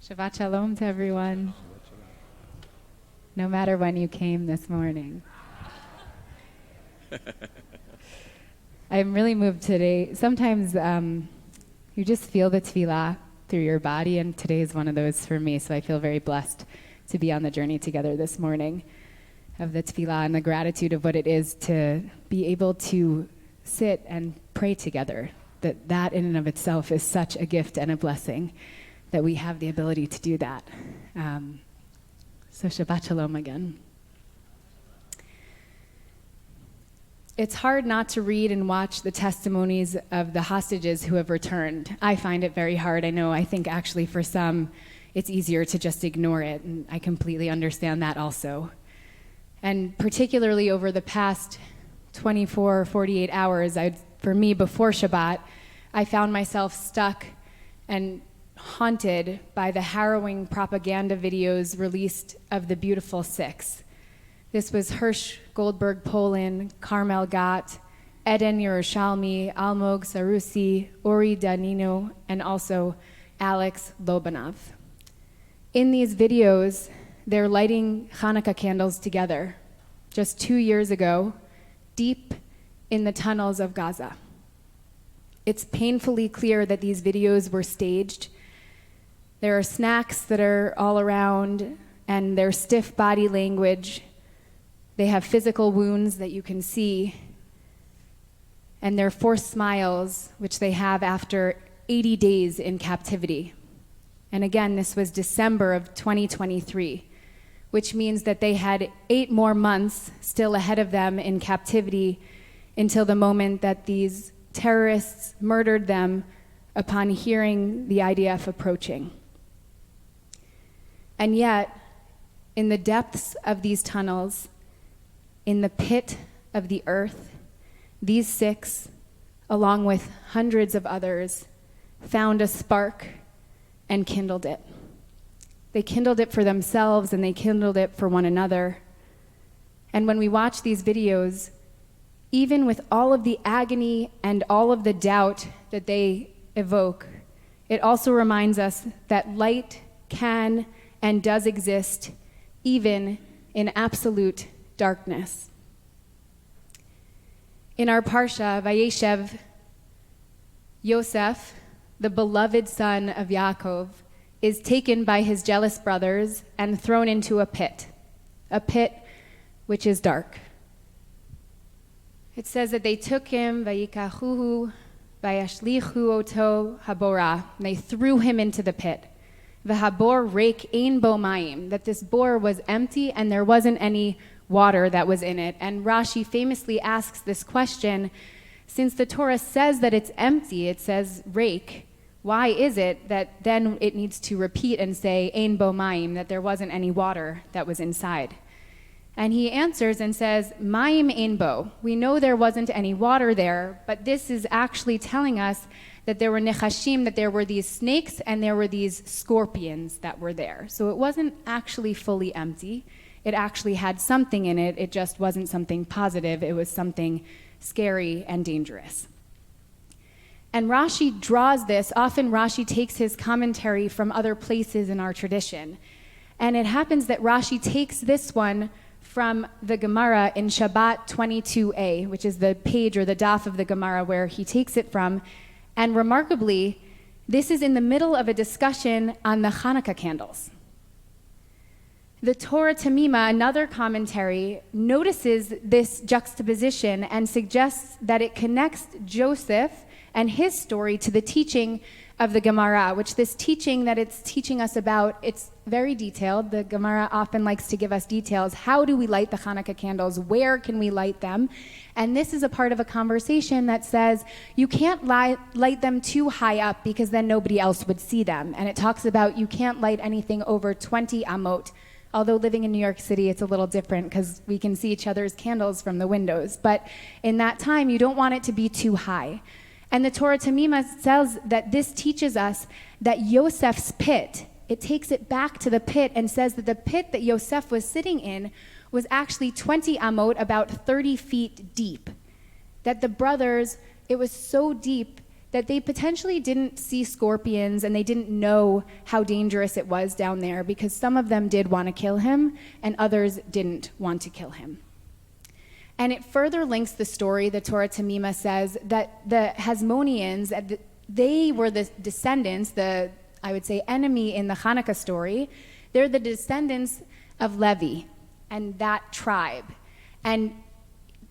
Shabbat shalom to everyone. No matter when you came this morning. I'm really moved today. Sometimes you just feel the tefillah through your body, and today is one of those for me, so I feel very blessed to be on the journey together this morning of the tefillah and the gratitude of what it is to be able to sit and pray together. That in and of itself is such a gift and a blessing that we have the ability to do that. So Shabbat Shalom again. It's hard not to read and watch the testimonies of the hostages who have returned. I find it very hard. I think actually for some, it's easier to just ignore it, and I completely understand that also. And particularly over the past 24 or 48 hours, for me, before Shabbat, I found myself stuck and haunted by the harrowing propaganda videos released of the Beautiful Six. This was Hirsch Goldberg Polin, Carmel Gott, Eden Yerushalmi, Almog Sarusi, Ori Danino, and also Alex Lobanov. In these videos, they're lighting Hanukkah candles together, just 2 years ago, deep in the tunnels of Gaza. It's painfully clear that these videos were staged. There are snacks that are all around, and their stiff body language. They have physical wounds that you can see, and their forced smiles, which they have after 80 days in captivity. And again, this was December of 2023, which means that they had 8 more months still ahead of them in captivity until the moment that these terrorists murdered them upon hearing the IDF approaching. And yet, in the depths of these tunnels, in the pit of the earth, these 6, along with hundreds of others, found a spark and kindled it. They kindled it for themselves, and they kindled it for one another. And when we watch these videos, even with all of the agony and all of the doubt that they evoke, it also reminds us that light can and does exist even in absolute darkness. In our Parsha, Vayeshev, Yosef, the beloved son of Yaakov, is taken by his jealous brothers and thrown into a pit which is dark. It says that they took him, vayikachuhu, vayashlichu oto habora, and they threw him into the pit. V'habor reik ein bo mayim, that this bore was empty and there wasn't any water that was in it. And Rashi famously asks this question, since the Torah says that it's empty, it says reik, why is it that then it needs to repeat and say ein bo mayim, that there wasn't any water that was inside? And he answers and says, mayim ein bo. We know there wasn't any water there, but this is actually telling us that there were nechashim, that there were these snakes and there were these scorpions that were there. So it wasn't actually fully empty. It actually had something in it. It just wasn't something positive. It was something scary and dangerous. And Rashi draws this. Often Rashi takes his commentary from other places in our tradition. And it happens that Rashi takes this one from the Gemara in Shabbat 22a, which is the page or the daf of the Gemara where he takes it from. And remarkably, this is in the middle of a discussion on the Hanukkah candles. The Torah Tamima, another commentary, notices this juxtaposition and suggests that it connects Joseph and his story to the teaching of the Gemara, which this teaching that it's teaching us about, it's very detailed. The Gemara often likes to give us details. How do we light the Hanukkah candles? Where can we light them? And this is a part of a conversation that says you can't light them too high up because then nobody else would see them. And it talks about you can't light anything over 20 amot. Although living in New York City, it's a little different because we can see each other's candles from the windows. But in that time, you don't want it to be too high. And the Torah Tamima says that this teaches us that Yosef's pit, it takes it back to the pit and says that the pit that Yosef was sitting in was actually 20 amot, about 30 feet deep. That the brothers, it was so deep that they potentially didn't see scorpions and they didn't know how dangerous it was down there, because some of them did want to kill him and others didn't want to kill him. And it further links the story. The Torah Tamima says that the Hasmoneans, they were the descendants, I would say, enemy in the Hanukkah story. They're the descendants of Levi and that tribe. And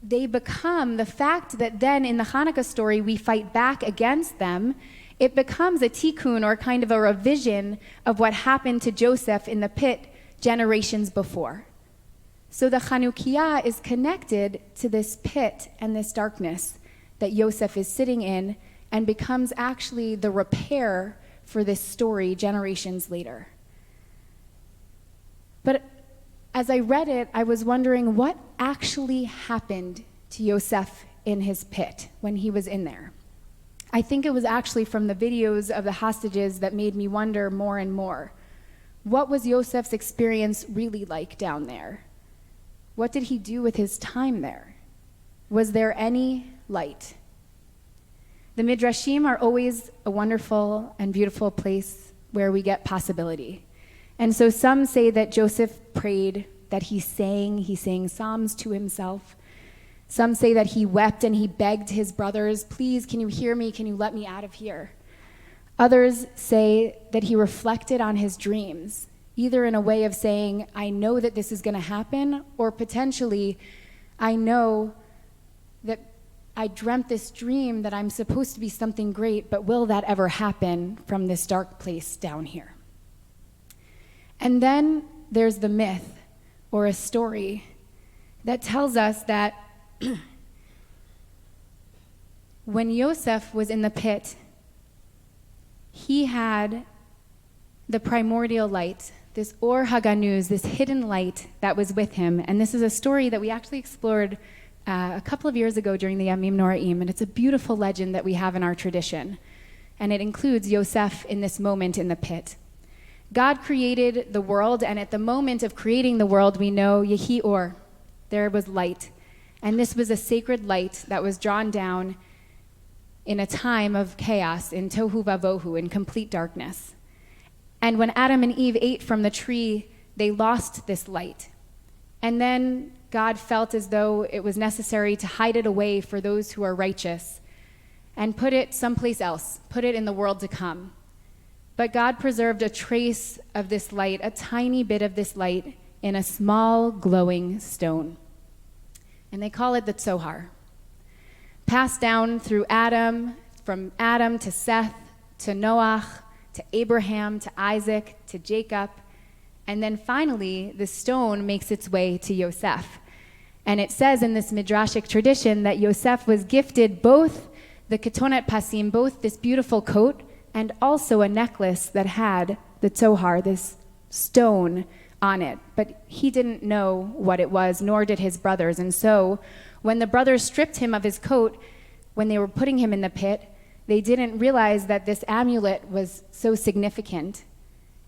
they become, the fact that then in the Hanukkah story we fight back against them, it becomes a tikkun, or kind of a revision of what happened to Joseph in the pit generations before. So the Chanukiah is connected to this pit and this darkness that Yosef is sitting in, and becomes actually the repair for this story generations later. But as I read it, I was wondering what actually happened to Yosef in his pit when he was in there. I think it was actually from the videos of the hostages that made me wonder more and more. What was Yosef's experience really like down there? What did he do with his time there? Was there any light? The Midrashim are always a wonderful and beautiful place where we get possibility. And so some say that Joseph prayed, that he sang psalms to himself. Some say that he wept and he begged his brothers, please, can you hear me? Can you let me out of here? Others say that he reflected on his dreams, either in a way of saying, I know that this is going to happen, or potentially, I know that I dreamt this dream that I'm supposed to be something great, but will that ever happen from this dark place down here? And then there's the myth, or a story, that tells us that when Yosef was in the pit, he had the primordial light, this Or Haganuz, this hidden light that was with him. And this is a story that we actually explored a couple of years ago during the Yamim Noraim, and it's a beautiful legend that we have in our tradition. And it includes Yosef in this moment in the pit. God created the world, and at the moment of creating the world, we know Yehi Or, there was light. And this was a sacred light that was drawn down in a time of chaos, in tohu vavohu, in complete darkness. And when Adam and Eve ate from the tree, they lost this light. And then God felt as though it was necessary to hide it away for those who are righteous and put it someplace else, put it in the world to come. But God preserved a trace of this light, a tiny bit of this light, in a small glowing stone. And they call it the Tzohar. Passed down through Adam, from Adam to Seth, to Noach, to Abraham, to Isaac, to Jacob. And then finally, the stone makes its way to Yosef. And it says in this midrashic tradition that Yosef was gifted both the ketonet pasim, both this beautiful coat, and also a necklace that had the Tzohar, this stone on it. But he didn't know what it was, nor did his brothers. And so when the brothers stripped him of his coat, when they were putting him in the pit, they didn't realize that this amulet was so significant.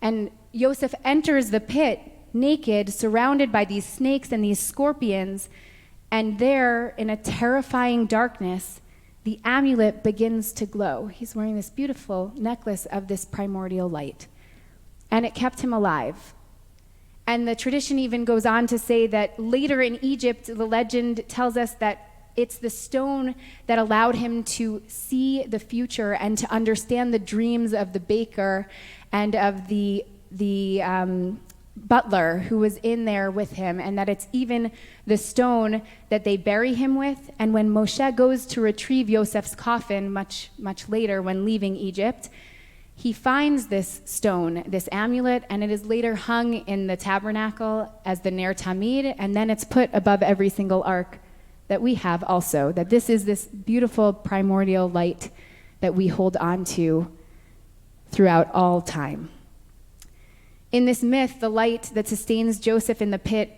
And Yosef enters the pit naked, surrounded by these snakes and these scorpions, and there, in a terrifying darkness, the amulet begins to glow. He's wearing this beautiful necklace of this primordial light, and it kept him alive. And the tradition even goes on to say that later in Egypt, the legend tells us that it's the stone that allowed him to see the future and to understand the dreams of the baker and of the butler who was in there with him, and that it's even the stone that they bury him with. And when Moshe goes to retrieve Yosef's coffin much later when leaving Egypt, he finds this stone, this amulet, and it is later hung in the tabernacle as the Ner Tamid, and then it's put above every single ark that we have also, that this is this beautiful primordial light that we hold on to throughout all time. In this myth, the light that sustains Joseph in the pit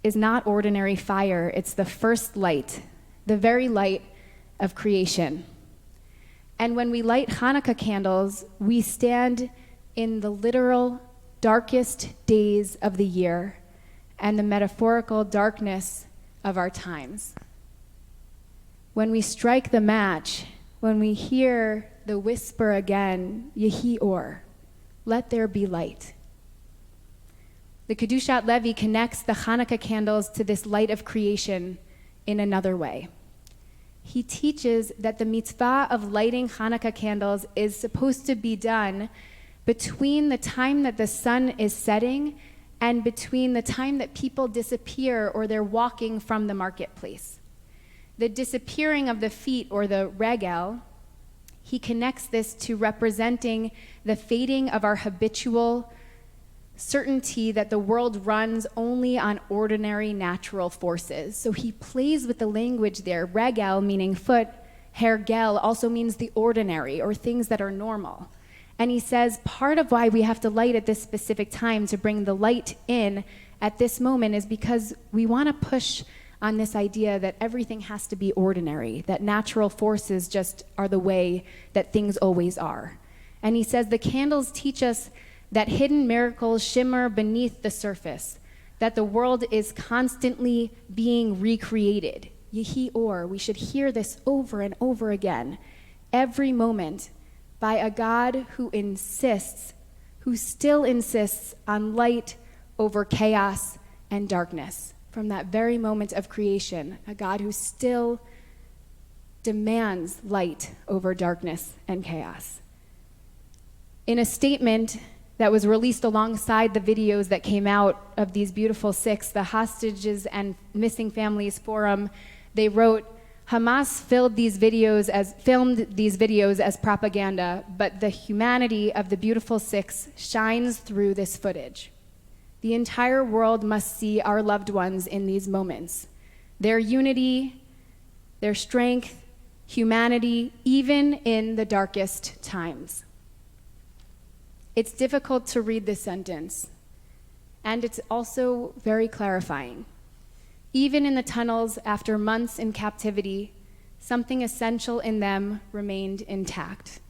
is not ordinary fire. It's the first light, the very light of creation. And when we light Hanukkah candles, we stand in the literal darkest days of the year and the metaphorical darkness of our times. When we strike the match, when we hear the whisper again, Yehi Or, let there be light. The Kedushat Levi connects the Hanukkah candles to this light of creation in another way. He teaches that the mitzvah of lighting Hanukkah candles is supposed to be done between the time that the sun is setting and between the time that people disappear or they're walking from the marketplace. The disappearing of the feet, or the regel, he connects this to representing the fading of our habitual certainty that the world runs only on ordinary natural forces. So he plays with the language there. Regel, meaning foot, hergel also means the ordinary, or things that are normal. And he says part of why we have to light at this specific time to bring the light in at this moment is because we want to push on this idea that everything has to be ordinary, that natural forces just are the way that things always are. And he says the candles teach us that hidden miracles shimmer beneath the surface, that the world is constantly being recreated. Yehi Or, we should hear this over and over again, every moment, by a God who still insists on light over chaos and darkness. From that very moment of creation, a God who still demands light over darkness and chaos. In a statement that was released alongside the videos that came out of these beautiful six, the Hostages and Missing Families Forum, they wrote, Hamas filmed these videos as propaganda, but the humanity of the beautiful six shines through this footage. The entire world must see our loved ones in these moments. Their unity, their strength, humanity, even in the darkest times. It's difficult to read this sentence, and it's also very clarifying. Even in the tunnels after months in captivity, something essential in them remained intact.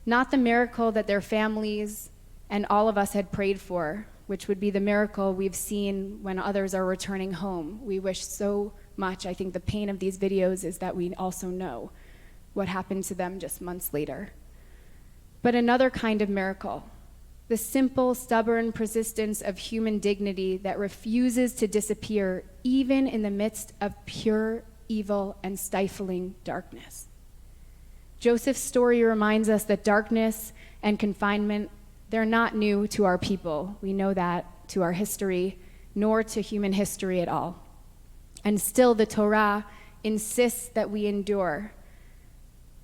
Not the miracle that their families and all of us had prayed for, which would be the miracle we've seen when others are returning home. We wish so much. I think the pain of these videos is that we also know what happened to them just months later. But another kind of miracle, the simple, stubborn persistence of human dignity that refuses to disappear even in the midst of pure evil and stifling darkness. Joseph's story reminds us that darkness and confinement, they're not new to our people. We know that, to our history, nor to human history at all. And still the Torah insists that we endure.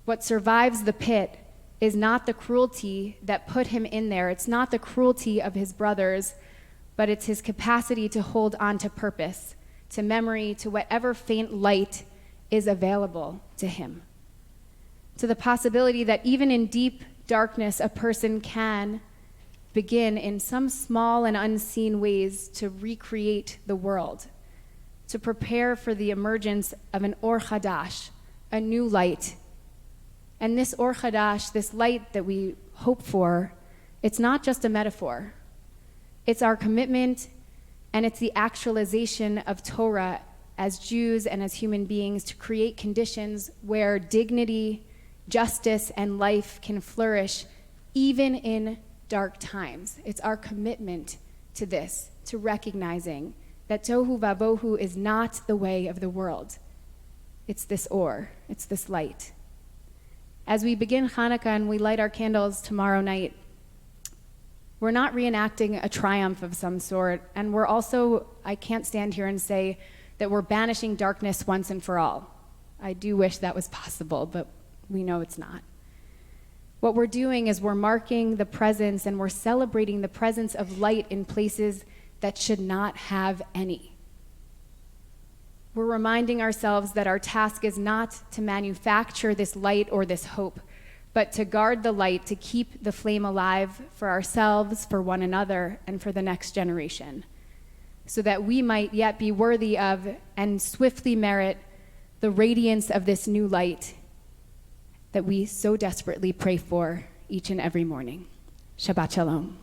What survives the pit is not the cruelty that put him in there. It's not the cruelty of his brothers, but it's his capacity to hold on to purpose, to memory, to whatever faint light is available to him. To the possibility that even in deep darkness, a person can begin in some small and unseen ways to recreate the world, to prepare for the emergence of an Or Chadash, a new light. And this Or Chadash, this light that we hope for, it's not just a metaphor. It's our commitment, and it's the actualization of Torah as Jews and as human beings to create conditions where dignity, justice, and life can flourish even in dark times. It's our commitment to this, to recognizing that Tohu Vavohu is not the way of the world. It's this Or, it's this light. As we begin Hanukkah and we light our candles tomorrow night, we're not reenacting a triumph of some sort, and we're also, I can't stand here and say that we're banishing darkness once and for all. I do wish that was possible, but we know it's not. What we're doing is we're marking the presence and we're celebrating the presence of light in places that should not have any. We're reminding ourselves that our task is not to manufacture this light or this hope, but to guard the light, to keep the flame alive for ourselves, for one another, and for the next generation, so that we might yet be worthy of and swiftly merit the radiance of this new light that we so desperately pray for each and every morning. Shabbat Shalom.